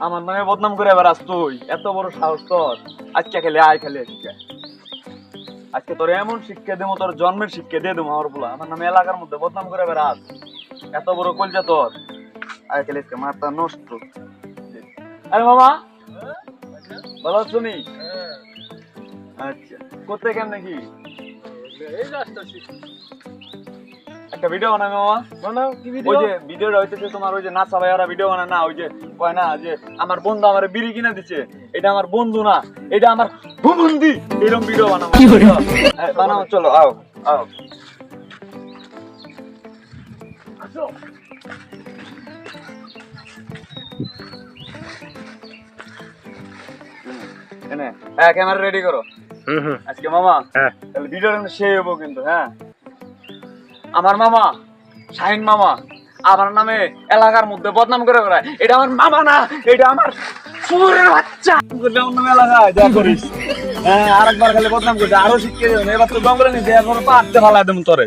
আমার নামে বদনাম করে এবার আস তুই, এত বড় সাহস তোর। আজকে খেলে আয়, খেলে আজকে তোর এমন শিক্ষা দেবো, তোর জন্মের শিক্ষা দিয়ে দেবো। আমার নামে এলাকার মধ্যে বদনাম করে এবার আস, এত বড় কলজা তোর। আয় খেলে মাথা নষ্ট। আরে মামা ভালো আছো নি? আচ্ছা, কোথায় কেন নাকি? একটা ভিডিও বানাবে মামা। বানাও, কি ওই ভিডিও? যে ভিডিওটা হইতেছে তোমার, ওই যে নাচা ভাইয়ারা ভিডিও বানায় না, ওই যে কয় না যে আমার বন্ধু আমার বিড়ি কিনা দিচ্ছে, এটা আমার বন্ধু না, এটা আমার ভুবন্দি, এরকম ভিডিও বানাবো। বানাও, চলো আও আও। আসো। এনে ক্যামেরা রেডি করো। আজকে মামা তাহলে ভিডিওটা কিন্তু সেই হবো কিন্তু। হ্যাঁ, আমার মামা শাহিন মামা আমার নামে এলাকার মধ্যে বদনাম করে বেড়ায়, এটা আমার মামা না, এটা আমার সুরের বাচ্চা। আমার নামে এলাকায় যা করিস, হ্যাঁ আরেকবার খালি বদনাম করছে, আরো শিখিয়ে দেবেন। এবার তো জঙ্গলে নিয়ে এবার পাড়তে ফালাই দেবো তোরে।